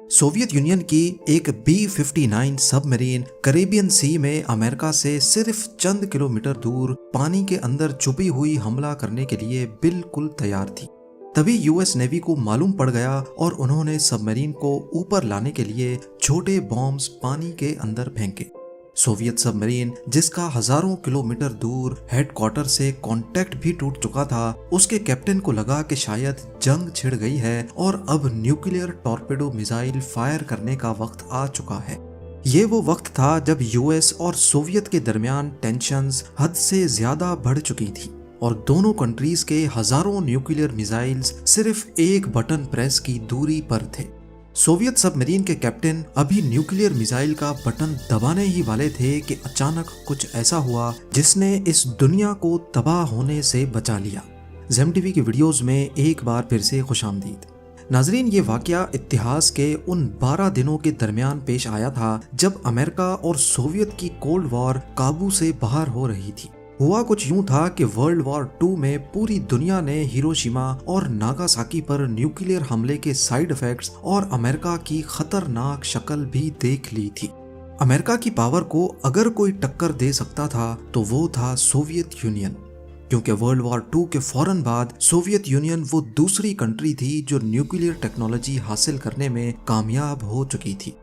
Soviet union की एक B-59 submarine Caribbean sea में अमेरिका से सिर्फ चंद किलोमीटर दूर पानी के अंदर छुपी हुई हमला करने के लिए बिल्कुल तैयार थी। तभी यूएस नेवी को मालूम पड़ गया और उन्होंने सबमरीन को ऊपर लाने के लिए छोटे बॉम्ब्स पानी के अंदर फेंके। सोवियत सबमरीन, जिसका हजारों किलोमीटर दूर हेडक्वार्टर से कांटेक्ट भी टूट चुका था, उसके कैप्टन को लगा कि शायद जंग छिड़ गई है और अब न्यूक्लियर टॉर्पेडो मिसाइल फायर करने का वक्त आ चुका है। ये वो वक्त था जब यूएस और सोवियत के दरमियान टेंशन्स हद से ज्यादा बढ़ चुकी थी और दोनों कंट्रीज के हजारों न्यूक्लियर मिसाइल्स सिर्फ एक बटन प्रेस की दूरी पर थे। सोवियत सबमरीन के कैप्टन अभी न्यूक्लियर मिसाइल का बटन दबाने ही वाले थे कि अचानक कुछ ऐसा हुआ जिसने इस दुनिया को तबाह होने से बचा लिया। ज़ेम टीवी की वीडियोस में एक बार फिर से खुशामदीद। नाजरीन, ये वाकया इतिहास के उन 12 दिनों के दरमियान पेश आया था जब अमेरिका और सोवियत की कोल्ड वॉर काबू से बाहर हो रही थी। हुआ कुछ यूं था कि वर्ल्ड वॉर 2 में पूरी दुनिया ने हिरोशिमा और नागासाकी पर न्यूक्लियर हमले के साइड इफेक्ट्स और अमेरिका की खतरनाक शक्ल भी देख ली थी। अमेरिका की पावर को अगर कोई टक्कर दे सकता था तो वो था सोवियत यूनियन, क्योंकि वर्ल्ड वॉर 2 के फौरन बाद सोवियत यूनियन वो दूसरी कंट्री थी जो न्यूक्लियर टेक्नोलॉजी हासिल करने में कामयाब हो चुकी थी।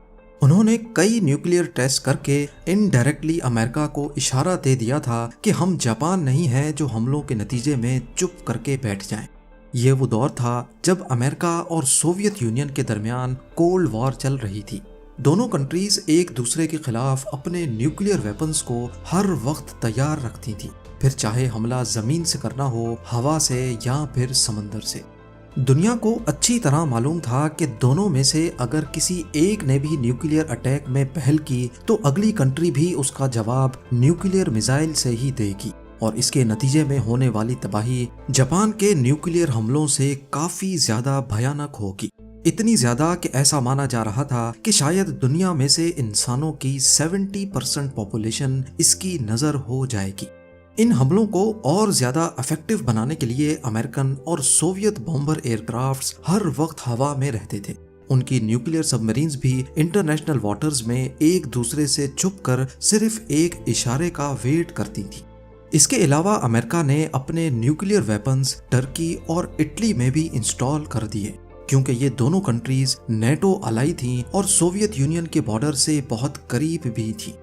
उन्होंने कई न्यूक्लियर टेस्ट करके इनडायरेक्टली अमेरिका को इशारा दे दिया था कि हम जापान नहीं हैं जो हमलों के नतीजे में चुप करके बैठ जाएं। ये वो दौर था जब अमेरिका और सोवियत यूनियन के दरमियान कोल्ड वॉर चल रही थी। दोनों कंट्रीज एक दूसरे के खिलाफ अपने न्यूक्लियर वेपन्स को हर वक्त तैयार रखती थी, फिर चाहे हमला जमीन से करना हो, हवा से या फिर समंदर से। दुनिया को अच्छी तरह मालूम था कि दोनों में से अगर किसी एक ने भी न्यूक्लियर अटैक में पहल की तो अगली कंट्री भी उसका जवाब न्यूक्लियर मिसाइल से ही देगी और इसके नतीजे में होने वाली तबाही जापान के न्यूक्लियर हमलों से काफी ज्यादा भयानक होगी। इतनी ज्यादा कि ऐसा माना जा रहा था कि शायद दुनिया में से इंसानों की 70% पॉपुलेशन इसकी नजर हो जाएगी। इन हमलों को और ज्यादा इफेक्टिव बनाने के लिए अमेरिकन और सोवियत बॉम्बर एयरक्राफ्ट्स हर वक्त हवा में रहते थे। उनकी न्यूक्लियर सबमरीन्स भी इंटरनेशनल वाटर्स में एक दूसरे से छुपकर सिर्फ एक इशारे का वेट करती थी। इसके अलावा अमेरिका ने अपने न्यूक्लियर वेपन्स टर्की और इटली में भी इंस्टॉल कर दिए, क्योंकि ये दोनों कंट्रीज नेटो अलाई थीं और सोवियत यूनियन के बॉर्डर से बहुत करीब भी थी।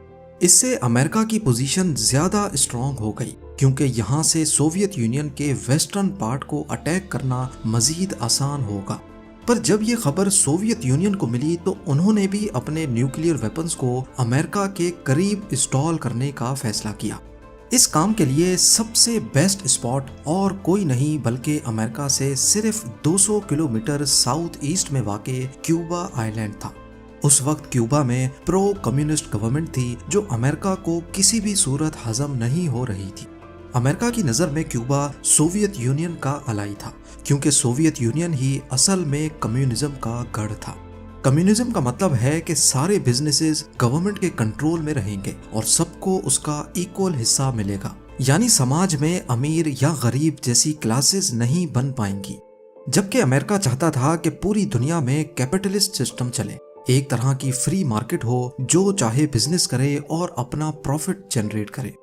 इससे अमेरिका की पोजीशन ज्यादा स्ट्रॉन्ग हो गई, क्योंकि यहाँ से सोवियत यूनियन के वेस्टर्न पार्ट को अटैक करना मजीद आसान होगा। पर जब ये खबर सोवियत यूनियन को मिली तो उन्होंने भी अपने न्यूक्लियर वेपन्स को अमेरिका के करीब इंस्टॉल करने का फैसला किया। इस काम के लिए सबसे बेस्ट स्पॉट और कोई नहीं बल्कि अमेरिका से सिर्फ 200 किलोमीटर साउथ ईस्ट में वाक़े क्यूबा आइलैंड था। उस वक्त क्यूबा में प्रो कम्युनिस्ट गवर्नमेंट थी जो अमेरिका को किसी भी सूरत हजम नहीं हो रही थी। अमेरिका की नज़र में क्यूबा सोवियत यूनियन का अलाई था, क्योंकि सोवियत यूनियन ही असल में कम्युनिज्म का गढ़ था। कम्युनिज्म का मतलब है कि सारे बिजनेसेस गवर्नमेंट के कंट्रोल में रहेंगे और सबको उसका इक्वल हिस्सा मिलेगा, यानी समाज में अमीर या गरीब जैसी क्लासेस नहीं बन पाएंगी। जबकि अमेरिका चाहता था कि पूरी दुनिया में कैपिटलिस्ट सिस्टम चले, एक तरह की फ्री मार्केट हो, जो चाहे बिजनेस करे और अपना प्रॉफिट जनरेट करे।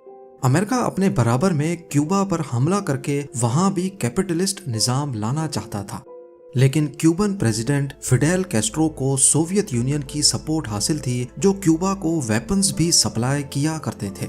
अमेरिका अपने बराबर में क्यूबा पर हमला करके वहां भी कैपिटलिस्ट निजाम लाना चाहता था, लेकिन क्यूबन प्रेसिडेंट फिडेल कैस्ट्रो को सोवियत यूनियन की सपोर्ट हासिल थी, जो क्यूबा को वेपन्स भी सप्लाई किया करते थे।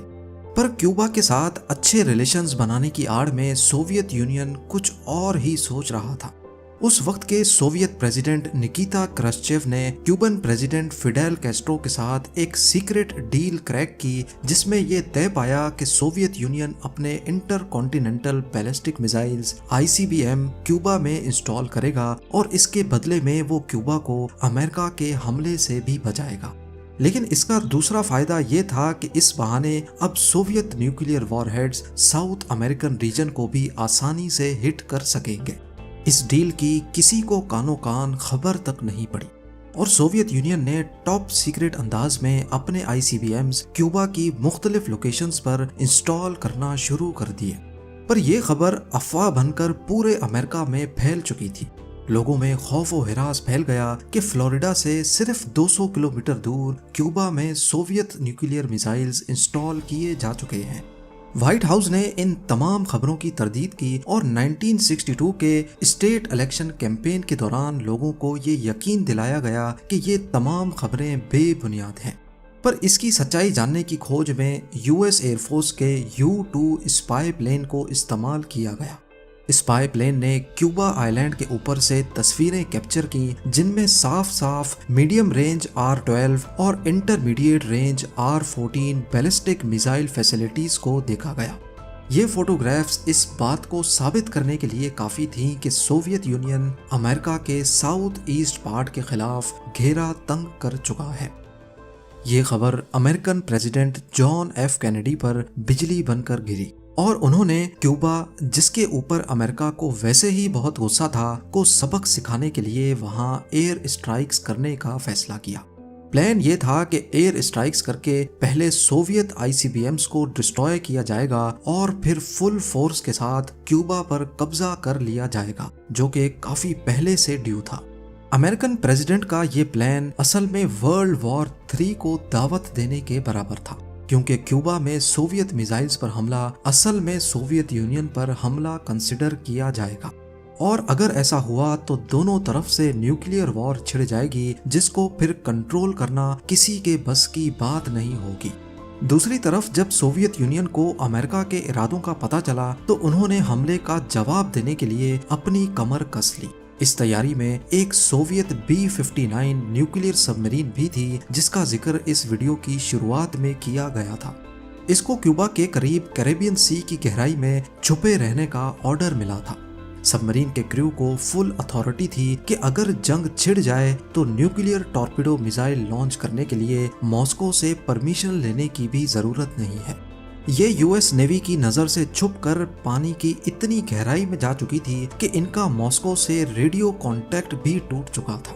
पर क्यूबा के साथ अच्छे रिलेशंस बनाने की आड़ में सोवियत यूनियन कुछ और ही सोच रहा था। उस वक्त के सोवियत प्रेसिडेंट निकिता क्रश्चेव ने क्यूबन प्रेसिडेंट फिडेल कैस्ट्रो के साथ एक सीक्रेट डील क्रैक की, जिसमें यह तय पाया कि सोवियत यूनियन अपने inter continental ballistic missiles ICBM Cuba में इंस्टॉल करेगा और इसके बदले में वो क्यूबा को अमेरिका के हमले से भी बचाएगा। लेकिन इसका दूसरा फायदा ये था कि इस बहाने अब Soviet nuclear warheads south American region को भी आसानी से हिट कर सकेंगे। इस डील की किसी को कानो कान खबर तक नहीं पड़ी और सोवियत यूनियन ने टॉप सीक्रेट अंदाज में अपने ICBMs क्यूबा की मुख्तलिफ लोकेशंस पर इंस्टॉल करना शुरू कर दिए। पर यह खबर अफवाह बनकर पूरे अमेरिका में फैल चुकी थी। لوگوں میں خوف و ہراس پھیل گیا کہ فلوریڈا سے صرف 200 کلومیٹر دور کیوبا میں سوویت نیوکلیئر میزائلز انسٹال کیے جا چکے ہیں۔ وائٹ ہاؤس نے ان تمام خبروں کی تردید کی اور 1962 کے اسٹیٹ الیکشن کیمپین کے دوران لوگوں کو یہ یقین دلایا گیا کہ یہ تمام خبریں بے بنیاد ہیں۔ پر اس کی سچائی جاننے کی کھوج میں یو ایس ایئر فورس کے U-2 اسپائی پلین کو استعمال کیا گیا۔ اسپائی پلین نے کیوبا آئی لینڈ کے اوپر سے تصویریں کیپچر کی جن میں صاف صاف میڈیم رینج R-12 اور intermediate range R-14 ballistic missile facilities کو دیکھا گیا۔ یہ فوٹوگرافز اس بات کو ثابت کرنے کے لیے کافی تھیں کہ سوویت یونین امریکہ کے ساؤتھ ایسٹ پارٹ کے خلاف گھیرا تنگ کر چکا ہے۔ یہ خبر American president John F Kennedy پر بجلی بن کر گری اور انہوں نے کیوبا، جس کے اوپر امریکہ کو ویسے ہی بہت غصہ تھا، کو سبق سکھانے کے لیے وہاں ایئر اسٹرائکس کرنے کا فیصلہ کیا۔ پلان یہ تھا کہ ایئر اسٹرائکس کر کے پہلے سوویت ICBMs کو ڈسٹروائے کیا جائے گا اور پھر فل فورس کے ساتھ کیوبا پر قبضہ کر لیا جائے گا، جو کہ کافی پہلے سے ڈیو تھا۔ امریکن پریزیڈنٹ کا یہ پلان اصل میں ورلڈ وار 3 کو دعوت دینے کے برابر تھا، کیونکہ کیوبا میں سوویت میزائلز پر حملہ اصل میں سوویت یونین پر حملہ کنسیڈر کیا جائے گا، اور اگر ایسا ہوا تو دونوں طرف سے نیوکلیئر وار چھڑ جائے گی جس کو پھر کنٹرول کرنا کسی کے بس کی بات نہیں ہوگی۔ دوسری طرف جب سوویت یونین کو امریکہ کے ارادوں کا پتہ چلا تو انہوں نے حملے کا جواب دینے کے لیے اپنی کمر کس لی۔ اس تیاری میں ایک سوویت B-59 نیوکلیئر سب مرین بھی تھی جس کا ذکر اس ویڈیو کی شروعات میں کیا گیا تھا۔ اس کو کیوبا کے قریب کیریبین سی کی گہرائی میں چھپے رہنے کا آرڈر ملا تھا۔ سب مرین کے کریو کو فل اتھارٹی تھی کہ اگر جنگ چھڑ جائے تو نیوکلیئر ٹارپیڈو میزائل لانچ کرنے کے لیے ماسکو سے پرمیشن لینے کی بھی ضرورت نہیں ہے۔ یہ یو ایس نیوی کی نظر سے چھپ کر پانی کی اتنی گہرائی میں جا چکی تھی کہ ان کا ماسکو سے ریڈیو کانٹیکٹ بھی ٹوٹ چکا تھا۔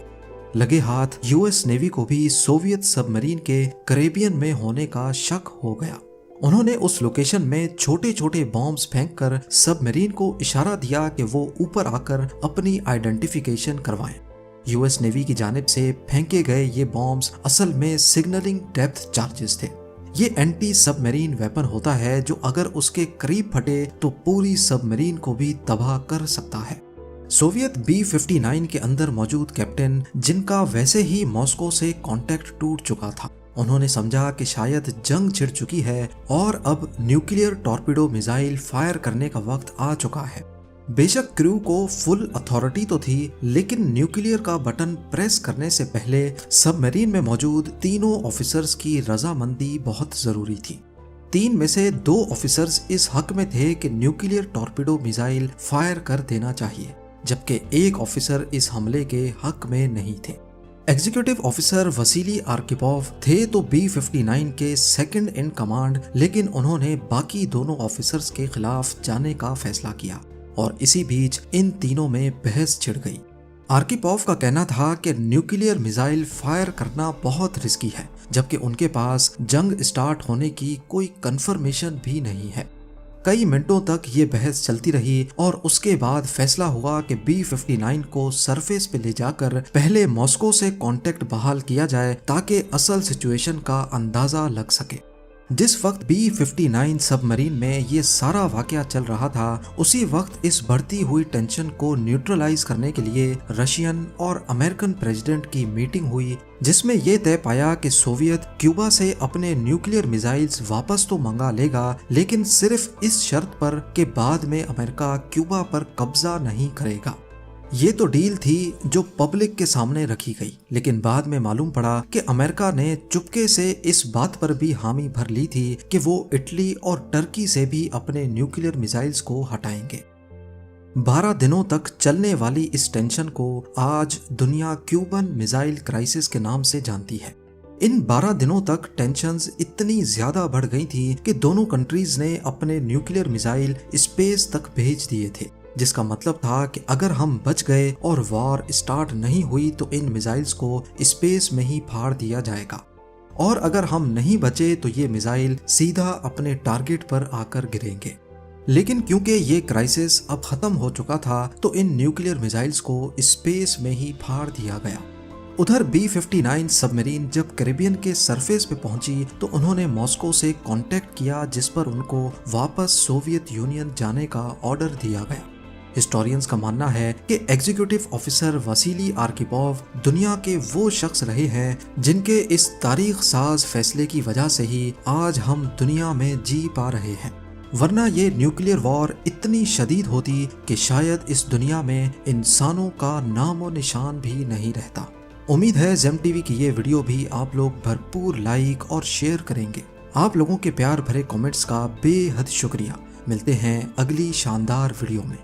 لگے ہاتھ یو ایس نیوی کو بھی سوویت سب مرین کے کریبین میں ہونے کا شک ہو گیا۔ انہوں نے اس لوکیشن میں چھوٹے چھوٹے بامز پھینک کر سب مرین کو اشارہ دیا کہ وہ اوپر آ کر اپنی آئیڈینٹیفیکیشن کروائیں۔ یو ایس نیوی کی جانب سے پھینکے گئے یہ بامز اصل میں سگنلنگ ڈیپتھ چارجز تھے۔ یہ اینٹی سب میرین ویپن ہوتا ہے جو اگر اس کے قریب پھٹے تو پوری سب مرین کو بھی تباہ کر سکتا ہے۔ سوویت B-59 کے اندر موجود کیپٹن، جن کا ویسے ہی ماسکو سے کانٹیکٹ ٹوٹ چکا تھا، انہوں نے سمجھا کہ شاید جنگ چھڑ چکی ہے اور اب نیوکلیئر ٹارپیڈو میزائل فائر کرنے کا وقت آ چکا ہے۔ بے شک کریو کو فل اتھارٹی تو تھی، لیکن نیوکلیئر کا بٹن پریس کرنے سے پہلے سب مرین میں موجود تینوں آفیسرز کی رضامندی بہت ضروری تھی۔ 3 میں سے 2 آفیسرز اس حق میں تھے کہ نیوکلیئر ٹارپیڈو میزائل فائر کر دینا چاہیے، جبکہ ایک آفیسر اس حملے کے حق میں نہیں تھے۔ ایگزیکٹو آفیسر وسیلی آرکیپوف تھے تو B-59 کے سیکنڈ ان کمانڈ، لیکن انہوں نے باقی دونوں آفیسرز کے خلاف جانے کا فیصلہ کیا اور اسی بیچ ان تینوں میں بحث چھڑ گئی۔ آرکیپوف کا کہنا تھا کہ نیوکلیئر میزائل فائر کرنا بہت رسکی ہے، جبکہ ان کے پاس جنگ سٹارٹ ہونے کی کوئی کنفرمیشن بھی نہیں ہے۔ کئی منٹوں تک یہ بحث چلتی رہی اور اس کے بعد فیصلہ ہوا کہ B-59 کو سرفیس پہ لے جا کر پہلے ماسکو سے کانٹیکٹ بحال کیا جائے تاکہ اصل سچویشن کا اندازہ لگ سکے۔ جس وقت B-59 سب مرین میں یہ سارا واقعہ چل رہا تھا، اسی وقت اس بڑھتی ہوئی ٹینشن کو نیوٹرلائز کرنے کے لیے رشین اور امریکن پریزیڈنٹ کی میٹنگ ہوئی، جس میں یہ طے پایا کہ سوویت کیوبا سے اپنے نیوکلیئر میزائلز واپس تو منگا لے گا، لیکن صرف اس شرط پر کہ بعد میں امریکہ کیوبا پر قبضہ نہیں کرے گا۔ یہ تو ڈیل تھی جو پبلک کے سامنے رکھی گئی، لیکن بعد میں معلوم پڑا کہ امریکہ نے چپکے سے اس بات پر بھی حامی بھر لی تھی کہ وہ اٹلی اور ٹرکی سے بھی اپنے نیوکلیئر میزائلز کو ہٹائیں گے۔ 12 دنوں تک چلنے والی اس ٹینشن کو آج دنیا کیوبن میزائل کرائسس کے نام سے جانتی ہے۔ ان 12 دنوں تک ٹینشنز اتنی زیادہ بڑھ گئی تھی کہ دونوں کنٹریز نے اپنے نیوکلیئر میزائل اسپیس تک بھیج دیے تھے، جس کا مطلب تھا کہ اگر ہم بچ گئے اور وار اسٹارٹ نہیں ہوئی تو ان میزائلز کو اسپیس میں ہی پھاڑ دیا جائے گا، اور اگر ہم نہیں بچے تو یہ میزائل سیدھا اپنے ٹارگٹ پر آ کر گریں گے۔ लेकिन क्योंकि ये क्राइसिस अब खत्म हो चुका था तो इन न्यूक्लियर मिसाइल्स को स्पेस में ही फाड़ दिया गया। उधर B-59 सबमरीन जब कैरिबियन के सरफेस पे पहुंची तो उन्होंने मॉस्को से कांटेक्ट किया, जिस पर उनको वापस सोवियत यूनियन जाने का ऑर्डर दिया गया। हिस्टोरियंस का मानना है कि एग्जीक्यूटिव ऑफिसर वसीली आर्किपोव दुनिया के वो शख्स रहे हैं जिनके इस तारीख साज फैसले की वजह से ही आज हम दुनिया में जी पा रहे हैं, वरना ये न्यूक्लियर वॉर इतनी शदीद होती कि शायद इस दुनिया में इंसानों का नामो निशान भी नहीं रहता। उम्मीद है जेम टीवी की ये वीडियो भी आप लोग भरपूर लाइक और शेयर करेंगे। आप लोगों के प्यार भरे कमेंट्स का बेहद शुक्रिया। मिलते हैं अगली शानदार वीडियो में।